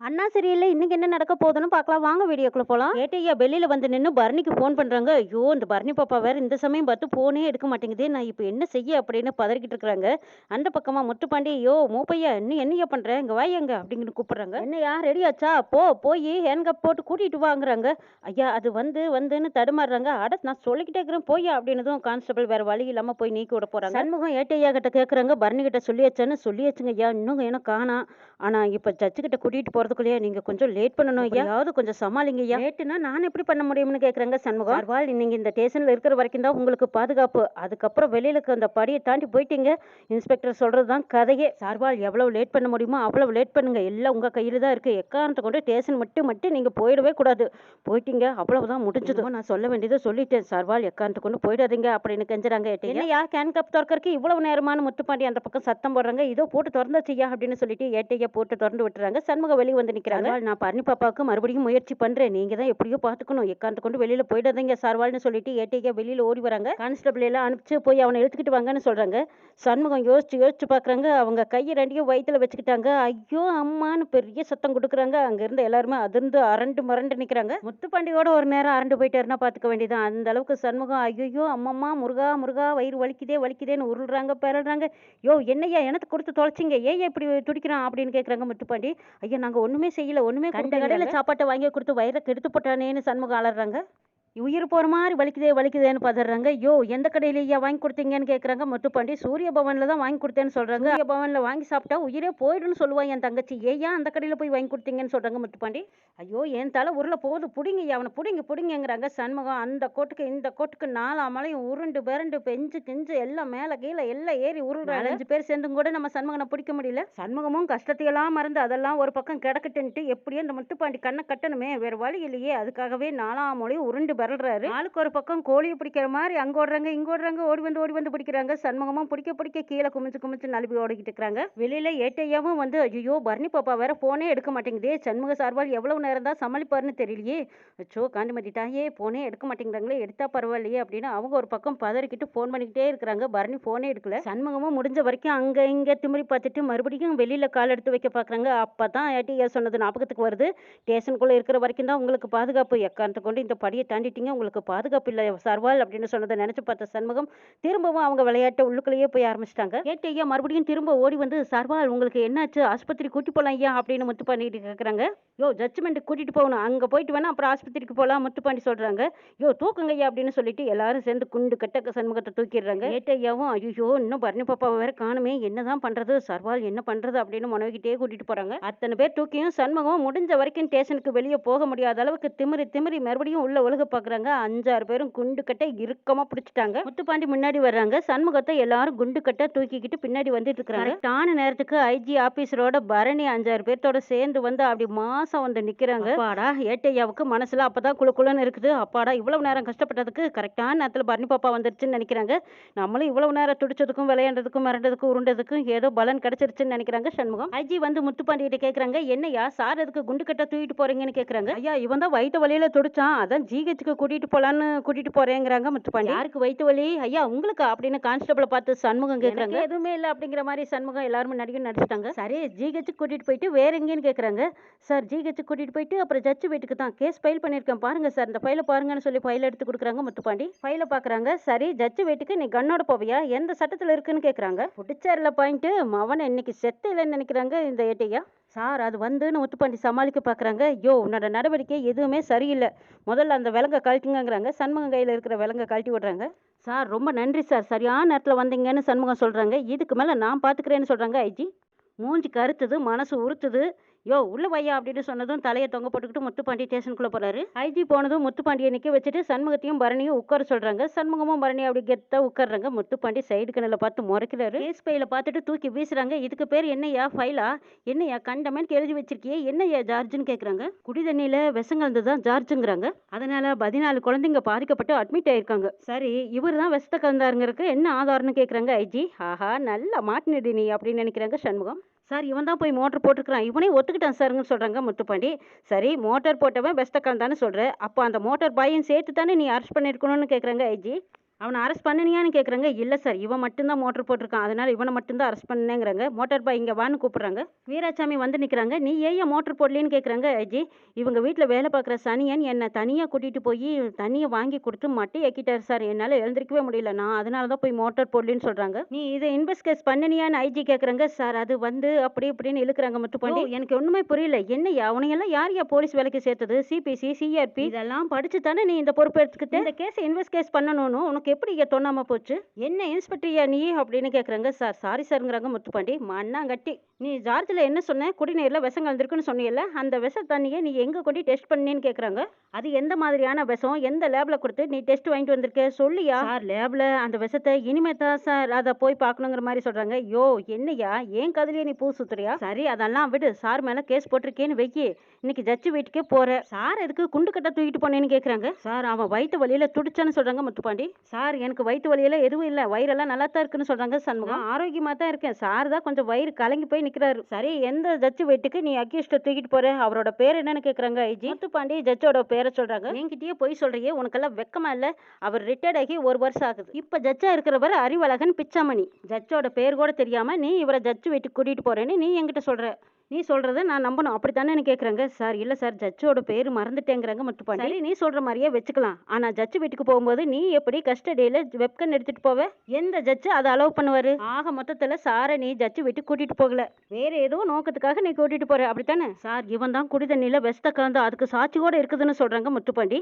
அண்ணா சரியில்லை. இன்னைக்கு என்ன நடக்க போகுதுன்னு பார்க்கலாம். வாங்க வீடியோக்குள்ள போலாம். ஏட்டையா வெளியில வந்து நின்னு பரணிக்கு ஃபோன் பண்றாங்க. ஐயோ! இந்த பரணி பாப்பா வேற இந்த சமயம் பார்த்து ஃபோனே எடுக்க மாட்டேங்குதே. நான் இப்ப என்ன செய்ய அப்படின்னு பதறிக்கிட்டு இருக்காங்க. அந்த பக்கமா முத்துப்பாண்டி, யோ மூப்பையா இன்னும் என்னையா பண்ற? இங்க வாயா இங்க அப்படின்னு கூப்பிடுறாங்க. என்னையா ரெடி ஆச்சா? போய் ஹேண்ட்கப் போட்டு கூட்டிட்டு வாங்குறாங்க. ஐயா அது வந்துன்னு தடுமாறுறாங்க. அட நான் சொல்லிக்கிட்டே இருக்கிறேன் போய்யா அப்படின்னதும் கான்ஸ்டபிள் வேற வழி இல்லாம போய் நீக்கி விட போறாங்க. சண்முகம் ஏட்டையா கிட்ட கேட்கறாங்க. பரணி கிட்ட சொல்லியாச்சான்னு சொல்லியாச்சுங்க ஐயா. இன்னும் எனக்கு காணோம். ஆனா இப்ப ஜட்ஜு கிட்ட கூட்டிட்டு போறதுக்குள்ளேயே நீங்க கொஞ்சம் லேட் பண்ணணும் ஐயா. யாவது கொஞ்சம் சமாளிங்க ஐயா. லேட்டுனா நான் எப்படி பண்ண முடியும்னு கேக்குறாங்க சண்முகம். சர்வால் நீங்க இந்த ஸ்டேஷன்ல இருக்கிற வரைக்கும் தான் உங்களுக்கு பாதுகாப்பு. அதுக்கப்புறம் வெளியில அந்த படியை தாண்டி போயிட்டீங்க. இன்ஸ்பெக்டர் சொல்றதுதான் கதையே. சார்வால் எவ்வளவு லேட் பண்ண முடியுமோ அவ்வளவு லேட் பண்ணுங்க. எல்லாம் உங்க கையில தான் இருக்கு. எக்காரணத்தை கொண்டு ஸ்டேஷன் மட்டும் நீங்க போயிடவே கூடாது. போயிட்டீங்க அவ்வளவுதான் முடிஞ்சது. நான் சொல்ல வேண்டியதை சொல்லிட்டேன். சார்வால் எக்காரணத்தை கொண்டு போயிடாதீங்க அப்படின்னு கெஞ்சுறாங்க. என்னையா கேன் கப் திறக்கறதுக்கு இவ்வளவு நேரமான முத்துப்பாண்டி அந்த பக்கம் சத்தம் போடுறாங்க. இதோ போட்டு திறந்தாச்சியா அப்படின்னு சொல்லிட்டு ஏட்டையா போட்டு திறந்து விட்டுறாங்க. சண்முகம் வெளியே வந்து நிக்கிறாங்க. நான் பரணி பாப்பாவுக்கு மறுபடியும் முயற்சி பண்றேன். நீங்க தான் எப்படியோ பாத்துக்கணும். எக்காந்து கொண்டு வெளியில போயிடாதீங்க சார்வால்னு சொல்லிட்டு ஏட்டையா வெளியில ஓடி வராங்க. கான்ஸ்டபிள் எல்லாம் அனுப்பிச்சு போய் அவனை எடுத்துக்கிட்டு வாங்கன்னு சொல்றாங்க. சண்முகம் யோசிச்சு பாக்குறாங்க. அவங்க கையை ரெண்டையும் வயிற்றுல வச்சுக்கிட்டாங்க. ஐயோ அம்மான்னு பெரிய சத்தம் கொடுக்குறாங்க. அங்க இருந்து எல்லாருமே அதிர்ந்து அரண்டு மரண்டு நிக்கிறாங்க. முத்துப்பாண்டியோட ஒரு நேரம் அரண்டு போயிட்டாருன்னா பாத்துக்க வேண்டியதான். அந்த அளவுக்கு சண்முகம் ஐயோ அம்மம்மா முருகா வயிறு வலிக்குதேன்னு உருள்றாங்க பெறறாங்க. யோ என்னையா எனக்கு கொடுத்து தொலைச்சிங்க ஏன் இப்படி துடிக்கிறான் அப்படின்னு கேட்குறாங்க முத்துப்பாண்டி. ஐயா நாங்க ஒண்ணுமே செய்யல, ஒண்ணுமே கண்ட கடையில சாப்பாட்டை வாங்கி கொடுத்து வயிறை கெடுத்து போட்டானேன்னு சண்முகம் அலறாங்க. உயிர் போற மாதிரி வலிக்குதேன்னு பதறாங்க. யோ எந்த கடையிலயா வாங்கி கொடுத்தீங்கன்னு கேட்குறாங்க முத்துப்பாண்டி. சூரிய பவன்ல தான் வாங்கி கொடுத்தேன்னு சொல்றாங்க. சூரிய பவன்ல வாங்கி சாப்பிட்டா உயிரே போயிடுன்னு சொல்லுவாங்க என் தங்கச்சி. ஏயா அந்த கடையில போய் வாங்கி கொடுத்தீங்கன்னு சொல்றாங்க முத்துப்பாண்டி. ஐயோ என் தலை உருள போகுது புடிங்க அவனை புடிங்கிறாங்க சண்முகம். அந்த கோட்டுக்கு இந்த கோட்டுக்கு நாலா மலையும் உருண்டு பெரண்டு பெஞ்சு கிஞ்சு எல்லாம் மேல கீழே எல்லாம் ஏறி உருள்றாங்க. 5 பேர் சேர்ந்தும் கூட நம்ம சண்முகனை பிடிக்க முடியல. சண்முகமும் கஷ்டத்தையெல்லாம் மறந்து அதெல்லாம் ஒரு பக்கம் கிடக்கட்டுன்ட்டு எப்படியோ இந்த முத்துப்பாண்டி கண்ணை கட்டணுமே வேற வழி இல்லையே. அதுக்காகவே 4 மலையும் உருண்டு பெறல்றாரு. ஆளுக்கு ஒரு பக்கம் கோழியை பிடிக்கிற மாதிரி அங்க ஓடுறாங்க இங்க ஓடுறாங்க. ஓடி வந்து பிடிக்கிறாங்க. சண்முகமும் பிடிக்க கீழே குமிச்சு நழுவி ஓடிக்கிட்டு இருக்காங்க. வெளியில ஏட்டையாவும் வந்து ஐயோ பரணி பாப்பா வேற போனே எடுக்க மாட்டேங்குதே. சண்முக சார்பால் எவ்வளவு நேரம் தான் சமாளிப்பாருன்னு தெரியலையே. அச்சோ காந்திமதி தாயே போனே எடுக்க மாட்டேங்கிறாங்களே. எடுத்தா பரவாயில்லையே அப்படின்னு அவங்க ஒரு பக்கம் பதறிக்கிட்டு போன் பண்ணிக்கிட்டே இருக்கிறாங்க. பரணி போனே எடுக்கல. சண்முகமும் முடிஞ்ச வரைக்கும் அங்க இங்க திமிரி பார்த்துட்டு மறுபடியும் வெளியில கால் எடுத்து வைக்க பாக்குறாங்க. அப்பதான் ஏட்டையா சொன்னது ஞாபகத்துக்கு வருது. ஸ்டேஷனுக்குள்ள இருக்கிற வரைக்கும் தான் உங்களுக்கு பாதுகாப்பு. எக்காரணத்தை கொண்டு இந்த படியை தாண்டிட்டீங்க உங்களுக்கு பாதுகாப்பு இல்லை சர்வால் அப்படின்னு சொன்னதை நினைச்சு பார்த்த சண்முகம் திரும்பவும் அவங்க விளையாட்டை உள்ளுக்குள்ளேயே போய் ஆரம்பிச்சிட்டாங்க. ஏட்டையா மறுபடியும் திரும்ப ஓடி வந்து சர்வால் உங்களுக்கு என்னாச்சு ஆஸ்பத்திரி கூட்டி போலாம் ஐயா அப்படின்னு முத்துப்பாண்டிட்டு கேட்கறாங்க. யோ ஜட்ஜ்மெண்ட் கூட்டிட்டு போகணும் அங்க போயிட்டு வேணா அப்புறம் ஆஸ்பத்திரிக்கு போலாம் முத்துப்பாண்டி சொல்றாங்க. யோ தூக்குங்க ஐயா அப்படின்னு சொல்லிட்டு எல்லாரும் சேர்ந்து குண்டு கட்ட சண்முகத்தை தூக்கிடுறாங்க. ஏட்டையாவும் ஐயோ இன்னும் பரணி பாப்பாவை வேற காணுமே என்னதான் பண்றது சர்வால் என்ன பண்றது அப்படின்னு மனைவிக்கிட்டே கூட்டிட்டு போறாங்க. அத்தனை பேர் தூக்கியும் சண்முகம் முடிஞ்ச வரைக்கும் ஸ்டேஷனுக்கு வெளியே போக முடியாத அளவுக்கு திமிரி மறுபடியும் உள்ள ஒழுக பாக்குறாங்க. 5-6 பேரும் குண்டு கட்ட இறுக்கமா பிடிச்சிட்டாங்க. முத்துப்பாண்டி முன்னாடி வர்றாங்க. சண்முகத்தை எல்லாரும் குண்டு கட்ட தூக்கிக்கிட்டு பின்னாடி வந்துட்டு இருக்காங்க. கரெக்டான நேரத்துக்கு ஐஜி ஆபீசரோட பரணி 5-6 பேர்த்தோட சேர்ந்து வந்து அப்படி மாசம் வந்து நிக்கிறாங்க. அப்பாடா ஏட்டையாவுக்கு மனசுல அப்பதான் குளுன்னு இருக்குது. அப்பாடா இவ்வளவு நேரம் கஷ்டப்பட்டதுக்கு கரெக்டான நேரத்துல பரணி பாப்பா வந்துருச்சுன்னு நினைக்கிறாங்க. நம்மளும் இவ்வளவு நேரம் துடிச்சதுக்கும் விளையாண்டதுக்கும் மிரண்டதுக்கும் உருண்டதுக்கும் ஏதோ பலன் கிடைச்சிருச்சுன்னு நினைக்கிறாங்க சண்முகம். ஐஜி வந்து முத்துப்பாண்டி கிட்ட கேக்குறாங்க. என்னையா சார் எதுக்கு குண்டு கட்ட தூக்கிட்டு போறீங்கன்னு கேக்குறாங்க. ஐயா இவன் தான் வயிற்று வலியில துடிச்சான் அதான் ஜிஹெச்சுக்கு கூட்டிட்டு போலான்னு கூட்டிட்டு போறேங்கிறாங்க முத்துப்பாண்டி. யாருக்கு வயிற்று வலி ஐயா உங்களுக்கு அப்படின்னு கான்ஸ்டபிளை பார்த்து சண்முகம் கேக்குறாங்க. எதுவுமே இல்லை அப்படிங்கிற மாதிரி சண்முகம் எல்லாரும் நடிச்சிட்டாங்க. சரி ஜிஹெச்சு கூட்டிட்டு போயிட்டு வேற எங்கேன்னு கேக்குறாங்க. சார் ஜிஹெச்சு கூட்டிட்டு போயிட்டு அப்புறம் ஜட்ஜ் வீட்டுக்கு தான் கேஸ் ஃபைல் பண்ணிருக்கேன் பாருங்க சார் இந்த ஃபைலை பாருங்கன்னு சொல்லி ஃபைல் எடுத்து கொடுக்குறாங்க முத்துப்பாண்டி. ஃபைலை பாக்குறாங்க. சரி ஜட்ஜ் வீட்டுக்கு நீ கண்ணோட போவியா எந்த சட்டத்துல இருக்குன்னு கேக்குறாங்க. புடிச்சார்ல பாயிண்ட் மவன் இன்னைக்கு செத்து இல்லைன்னு நினைக்கிறாங்க இந்த ஏட்டையா. சார் அது வந்துன்னு முத்துப்பாண்டி சமாளிக்க பார்க்குறாங்க. யோ உன்னோட நடவடிக்கை எதுவுமே சரியில்லை முதல்ல அந்த விலங்கை கழட்டுங்கிறாங்க. சண்முகம் கையில் இருக்கிற விலங்கை கழட்டி விடுறாங்க. சார் ரொம்ப நன்றி சார் சரியான நேரத்தில் வந்தீங்கன்னு சண்முகம் சொல்கிறாங்க. இதுக்கு மேலே நான் பார்த்துக்கிறேன்னு சொல்கிறாங்க ஐஜி. மூஞ்சி கருத்துது மனசு உறுத்துது. யோ உள்ள வையா அப்படின்னு சொன்னதும் தலையை தொங்க போட்டுக்கிட்டு முத்துப்பாண்டி ஸ்டேஷனுக்குள்ள போறாரு. ஐஜி போனதும் முத்துப்பாண்டியை நிக்க வச்சுட்டு சண்முகத்தையும் பரணியும் உட்கார சொல்றாங்க. சண்முகமும் பரணி அப்படி கெத்தா உட்கார்றாங்க. முத்துப்பாண்டி சைடு கண்ணில் பார்த்து முறைக்கிறாரு. கேஸ் ஃபைல பார்த்துட்டு தூக்கி வீசுறாங்க. இதுக்கு பேர் என்னையா ஃபைலா என்னையா கண்டமேன்னு எழுதி வச்சிருக்கியே என்னையா ஜார்ஜ்னு கேட்குறாங்க. குடி தண்ணியில விஷம் கலந்துதான் ஜார்ஜுங்கிறாங்க. அதனால 14 குழந்தைங்க பாதிக்கப்பட்டு அட்மிட் ஆயிருக்காங்க. சரி இவர் தான் விஷத்தை கலந்தாருங்கிறதுக்கு என்ன ஆதாரம்னு கேட்குறாங்க ஐஜி. ஆஹா நல்லா மாட்டினடி நீ அப்படின்னு நினைக்கிறாங்க சண்முகம். சார் இவன் தான் போய் மோட்டர் போட்டுருக்கான் இவனே ஒத்துக்கிட்டான் சாருங்கன்னு சொல்கிறாங்க முத்துப்பாண்டி. சரி மோட்டார் போட்டவன் பெஸ்ட்டை கலந்தான்னு சொல்கிற அப்போ அந்த மோட்டார் பாயும் சேர்த்து தானே நீ அரெஸ்ட் பண்ணியிருக்கணும்னு கேட்குறாங்க ஐஜி. அவனை அரெஸ்ட் பண்ணினியான்னு கேட்குறாங்க. இல்லை சார், இவன் மட்டும்தான் மோட்டர் போட்டிருக்கான், அதனால இவனை மட்டும்தான் அரெஸ்ட் பண்ணேங்கிறாங்க. மோட்டார் பாய் இங்கே வான்னு கூப்பிட்றாங்க. வீராசாமி வந்து நிற்கிறாங்க. நீ ஏன் மோட்டர் போடலேன்னு கேட்குறாங்க ஐஜி. இவங்க வீட்டில் வேலை பார்க்குற சனியன் என்னை தனியாக கூட்டிகிட்டு போய் தண்ணியை வாங்கி கொடுத்து மட்டி ஏக்கிட்டார் சார். என்னால் எழுந்திருக்கவே முடியல, நான் அதனால தான் போய் மோட்டார் போடலன்னு சொல்கிறாங்க. நீ இதை இன்வெஸ்டிகேட் பண்ணினியான்னு ஐஜி கேட்குறாங்க. சார் அது வந்து அப்படி இப்படின்னு இழுக்கிறாங்க முத்துப்பாண்டி. எனக்கு ஒன்றுமே புரியல, என்னையா அவனையெல்லாம் யாரையா போலீஸ் வேலைக்கு சேர்த்தது? சிபிசி, சிஆர்பி இதெல்லாம் படிச்சு தானே நீ இந்த பொறுப்பு எடுத்துக்கிட்டு இந்த கேஸை இன்வெஸ்டிகேட் பண்ணணும்னு உனக்கு எப்படி தோணாம போச்சு? என்ன இன்ஸ்பெக்டரியா நீ அப்படின்னு கேட்குறாங்க. சார் சாரி சாருங்கிறாங்க முத்துப்பாண்டி. மண்ணாங்கட்டி, நீ ஜார்ஜில் என்ன சொன்ன? குடிநீரில் விஷம் கலந்துருக்குன்னு சொன்னீங்கல்ல, அந்த விஷ தண்ணியை நீ எங்கே கொண்டு டெஸ்ட் பண்ணேன்னு கேட்குறாங்க. அது எந்த மாதிரியான விஷம், எந்த லேபில் கொடுத்து நீ டெஸ்ட் வாங்கிட்டு வந்திருக்க சொல்லியா? சார் லேபில் அந்த விஷத்தை இனிமே தான் சார் அதை போய் பார்க்கணுங்கிற மாதிரி சொல்கிறாங்க. யோ என்னையா ஏன் கதிலேயே நீ பூ சுத்துறியா? சரி அதெல்லாம் விடு, சார் மேலே கேஸ் போட்டிருக்கேன்னு வைக்கி, இன்னைக்கு ஜட்ஜு வீட்டுக்கே போற. சார் எதுக்கு குண்டு கட்ட தூக்கிட்டு போனேன்னு கேட்குறாங்க. சார் அவன் வயிற்று வலியில துடிச்சான்னு சொல்கிறாங்க முத்துப்பாண்டி. சார் எனக்கு வயிற்று வலியெல்லாம் எதுவும் இல்லை, வயிறெல்லாம் நல்லா தான் இருக்குன்னு சொல்கிறாங்க சண்முகம். ஆரோக்கியமாக தான் இருக்கேன், சார் தான் கொஞ்சம் வயிறு கலங்கி போய் நிற்கிறாரு. சரி எந்த ஜட்ஜு வீட்டுக்கு நீ அக்யூஸ்ட்டை தூக்கிட்டு போற? அவரோட பேர் என்னன்னு கேட்குறாங்க ஐஜி. முத்துப்பாண்டி ஜட்ஜோட பேரை சொல்கிறாங்க. என்கிட்டயே போய் சொல்றியே, உனக்கெல்லாம் வெக்கமா இல்லை? அவர் ரிட்டையர்ட் ஆகி 1 வருஷம் ஆகுது. இப்போ ஜட்ஜா இருக்கிறவர் அறிவழகன் பிச்சாமணி. ஜட்ஜோட பேர் கூட தெரியாம நீ இவரை ஜட்ஜு வீட்டுக்கு கூட்டிட்டு போறேன்னு நீ என்கிட்ட சொல்ற. நீ சொல்றத நான் நம்பணும் அப்படித்தானே கேட்குறாங்க. சார் இல்லை சார், ஜட்ஜோட பேர் மறந்துட்டேங்கிறாங்க முத்துப்பாண்டி. சரி நீ சொல்ற மாதிரியே வச்சுக்கலாம், ஆனா ஜட்ஜு வீட்டுக்கு போகும்போது நீ எப்படி கஸ்டடியில வெப்கன் எடுத்துட்டு போவ? எந்த ஜட்ஜு அதை அலோவ் பண்ணுவாரு? ஆக மொத்தத்துல சாரை நீ ஜட்ஜு வீட்டுக்கு கூட்டிட்டு போகல, வேற ஏதோ நோக்கத்துக்காக நீ கூட்டிட்டு போற அப்படித்தானே? சார் இவன் தான் குடி தண்ணியில வெஸ்த கலந்து அதுக்கு சாட்சி கூட இருக்குதுன்னு சொல்றாங்க முத்துப்பாண்டி.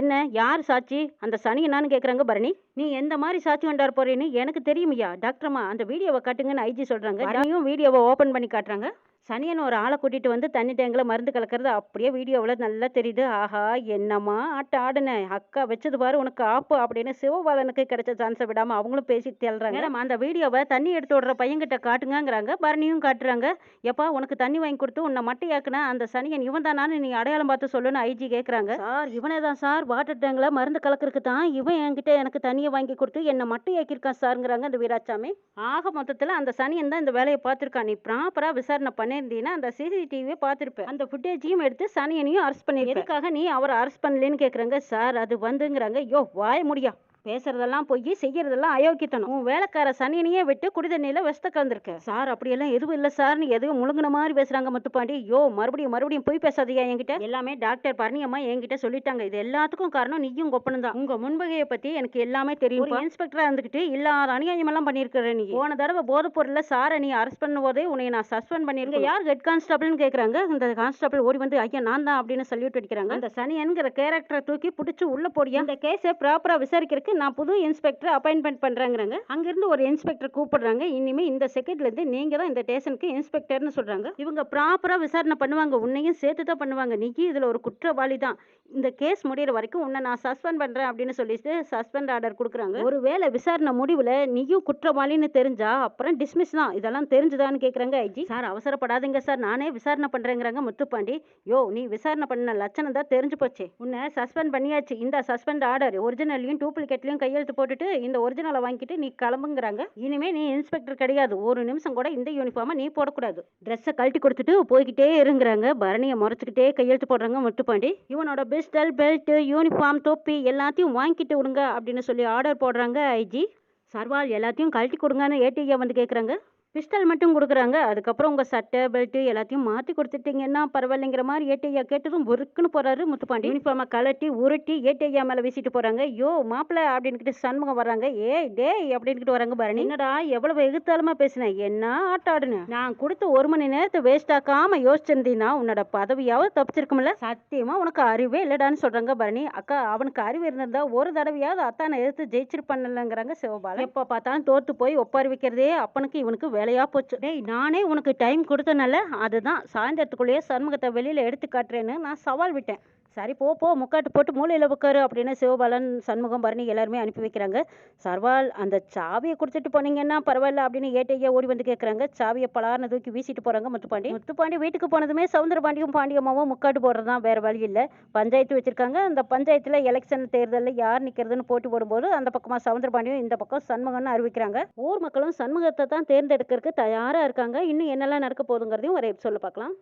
என்ன யார் சாட்சி? அந்த சனி என்னான்னு கேட்குறாங்க பரணி. நீ எந்த மாதிரி சாட்சி கொண்டாட போறேன்னு எனக்கு தெரியுமையா டாக்டர்மா, அந்த வீடியோவை காட்டுங்கன்னு ஐஜி சொல்றாங்க. பரணியும் வீடியோவை ஓபன் பண்ணி காட்டுறாங்க. சனியன் ஒரு ஆளை கூட்டிட்டு வந்து தண்ணி டேங்கில் மருந்து கலக்கிறது அப்படியே வீடியோவில் நல்லா தெரியுது. ஆஹா என்னம்மா ஆட்ட ஆடுன அக்கா வச்சது பாரு உனக்கு ஆப்பு அப்படின்னு சிவபாலனுக்கு கிடைச்ச சான்ஸை விடாமல் அவங்களும் பேசி தேல்றாங்க. மேடம் அந்த வீடியோவை தண்ணி எடுத்து விடுற பையன்கிட்ட காட்டுங்கிறாங்க. பரணியும் காட்டுறாங்க. எப்பா உனக்கு தண்ணி வாங்கி கொடுத்து உன்னை மட்டையாக்குனா அந்த சனியன் இவன் தானு நீ அடையாளம் பார்த்து சொல்லுன்னு ஐஜி கேட்குறாங்க. சார் இவனே தான் சார், வாட்டர் டேங்கில் மருந்து கலக்கிறதுக்கு தான் இவன் என்கிட்ட எனக்கு தண்ணியை வாங்கி கொடுத்து என்னை மட்டையாக்கியிருக்கான் சாருங்கிறாங்க அந்த வீராசாமி. ஆக மொத்தத்தில் அந்த சனியன் தான் இந்த வேலையை பார்த்துருக்கான். நீ ப்ராப்பராக விசாரணை பண்ணியிருந்தீங்கன்னா அந்த சிசிடிவியை பார்த்துருப்பேன், அந்த ஃபுட்டேஜையும் எடுத்து சனியனையும் அரெஸ்ட் பண்ணிருப்பேன். எதுக்காக நீ அவரை அரெஸ்ட் பண்ணலன்னு கேட்குறாங்க. சார் அது வந்துங்கிறாங்க. யோ வாய முடியா, பேசுறதெல்லாம் போய் செய்யறதெல்லாம் அயோக்கியத்தனம். உன் வேலைக்கார சனியனையே விட்டு குடிதண்ணியில விஷத்தை கலந்துருக்க. சார் அப்படியெல்லாம் எதுவும் இல்லை சார்னு எதுவும் முழுங்கின மாதிரி பேசுறாங்க முத்துப்பாண்டி. யோ மறுபடியும் போய் பேசாதையா என்கிட்ட. எல்லாமே டாக்டர் பரணியம்மா என்கிட்ட சொல்லிட்டாங்க. இது எல்லாத்துக்கும் காரணம் நீயும் கொப்பனும் தான். உங்க முன்பகையை பத்தி எனக்கு எல்லாமே தெரியும். இன்ஸ்பெக்டரா இருந்துகிட்டு இல்லாத அநியாயம் எல்லாம் பண்ணிருக்கிற நீ. போன தடவை போதைப் பொருள்ல சாரை நீ அரெஸ்ட் பண்ணும் போதே உன்னை நான் சஸ்பெண்ட் பண்ணிருக்கேன். யார் ஹெட் கான்ஸ்டபிள்னு கேட்கறாங்க. இந்த கான்ஸ்டபிள் ஓடி வந்து ஐயா நான் தான் அப்படின்னு சல்யூட் அடிக்கிறாங்க. அந்த சனியன்கிற கேரக்டரை தூக்கி பிடிச்சி உள்ள போடியா. இந்த கேஸை ப்ராப்பரா விசாரிக்கிறதுக்கு நான் புது இன்ஸ்பெக்டர் அப்பாயின்மெண்ட் பண்றாங்க. அங்கிருந்து ஒரு இன்ஸ்பெக்டர் கூப்பிடுறாங்க. இனிமே இந்த செகண்ட்ல இருந்து நீங்க தான் இந்த ஸ்டேஷனுக்கு இன்ஸ்பெக்டர்னு சொல்றாங்க. இவங்க ப்ராப்பரா விசாரணை பண்ணுவாங்க, உன்னையும் சேர்த்து தான் பண்ணுவாங்க. நீ இதுல ஒரு குற்றவாளி தான், இந்த கேஸ் முடிகிற வரைக்கும் உன்னை நான் சஸ்பெண்ட் பண்றேன் அப்படின்னு சொல்லிட்டு சஸ்பெண்ட் ஆர்டர் கொடுக்குறாங்க. ஒருவேளை விசாரணை முடிவுல நீயும் குற்றவாளின்னு தெரிஞ்சா அப்புறம் டிஸ்மிஸ் தான். இதெல்லாம் தெரிஞ்சுதான்னு கேட்குறாங்க ஐஜி. சார் அவசரப்படாதீங்க சார், நானே விசாரணை பண்றேங்கிறாங்க முத்துப்பாண்டி. யோ நீ விசாரணை பண்ண லட்சணம் தான் தெரிஞ்சு போச்சு, உன்னை சஸ்பெண்ட் பண்ணியாச்சு. இந்த சஸ்பெண்ட் ஆர்டர் ஒரிஜினல்லையும் டூப்ளிகேட்லையும் கையெழுத்து போட்டுட்டு இந்த ஒரிஜினலை வாங்கிட்டு நீ கிளம்புங்கிறாங்க. இனிமே நீ இன்ஸ்பெக்டர் கிடையாது, ஒரு நிமிஷம் கூட இந்த யூனிஃபார்மை நீ போடக்கூடாது, ட்ரெஸ்ஸை கழட்டி கொடுத்துட்டு போய்கிட்டே இருங்கிறாங்க. பரணியை முறைச்சிக்கிட்டே கையெழுத்து போடுறாங்க முத்துப்பாண்டி. இவனோட பிஸ்டல் பெல்ட் யூனிஃபார்ம் தொப்பி எல்லாத்தையும் வாங்கிட்டு விடுங்க அப்படின்னு சொல்லி ஆர்டர் போடுறாங்க ஐஜி. சர்வால் எல்லாத்தையும் கழட்டி கொடுங்கன்னு ஏடிஏ வந்து கேட்குறாங்க. பிஸ்டல் மட்டும் கொடுக்குறாங்க. அதுக்கப்புறம் உங்கள் சட்டை பெல்ட்டு எல்லாத்தையும் மாற்றி கொடுத்துட்டீங்கன்னா பரவாயில்லைங்கிற மாதிரி ஏட்டையா கேட்டதும் ஒருக்குன்னு போகிறாரு முத்துப்பாண்டி. யூனிஃபார்மை கலட்டி உருட்டி ஏட்டையா மேலே வீசிட்டு போகிறாங்க. யோ மாப்பிள்ளை அப்படின்னுக்கிட்டு சண்முகம் வர்றாங்க. ஏய் டேய் அப்படின்னுக்கிட்டு வராங்க பரணி. என்னடா எவ்வளவு எதிர்த்தாலுமா பேசினேன், என்ன ஆட்டாடுன்னு. நான் கொடுத்து 1 மணி நேரத்தை வேஸ்ட் ஆக்காம யோசிச்சிருந்தீங்கன்னா உன்னோட பதவியாவது தப்பிச்சிருக்கும்ல. சத்தியமா உனக்கு அறிவே இல்லடான்னு சொல்றாங்க பரணி. அக்கா அவனுக்கு அறிவு இருந்திருந்தா ஒரு தடவையாவது அத்தானை எதிர்த்து ஜெயிச்சிருப்பான்லங்கிறாங்க சிவபாலன். எப்போ பார்த்தாலும் தோத்து போய் ஒப்பாரி வைக்கிறதே அப்பனுக்கு இவனுக்கு வேலையா போச்சு. டேய் நானே உனக்கு டைம் கொடுத்தனால அதுதான் சாயந்தரத்துக்குள்ளேயே சண்முகத்தை வெளியில எடுத்து காட்டுறேன்னு நான் சவால் விட்டேன். சரி போ முக்காட்டு போட்டு மூலையில் உட்காரு அப்படின்னு சிவபாலன் சண்முகம் பரணி எல்லாருமே அனுப்பி வைக்கிறாங்க. சர்வால் அந்த சாவியை கொடுத்துட்டு போனீங்கன்னா பரவாயில்ல அப்படின்னு ஏட்டையா ஓடி வந்து கேட்குறாங்க. சாவியை பலார்னு தூக்கி வீசிட்டு போறாங்க முத்துப்பாண்டி வீட்டுக்கு போனதுமே சவுந்தரபாண்டியும் பாண்டியம்மாவும் முக்காட்டு போடுறதுதான், வேற வழி இல்லை. பஞ்சாயத்து வச்சிருக்காங்க. அந்த பஞ்சாயத்துல எலெக்ஷன் தேர்தலில் யார் நிற்கிறதுன்னு போட்டி போடும்போது அந்த பக்கமா சவுந்தரபாண்டியும் இந்த பக்கம் சண்முகம்னு அறிவிக்கிறாங்க. ஊர் மக்களும் சண்முகத்தை தான் தேர்ந்தெடுக்கிறதுக்கு தயாரா இருக்காங்க. இன்னும் என்னெல்லாம் நடக்க போகுதுங்கிறதையும் ஒரு எபிசோட்ல பார்க்கலாம்.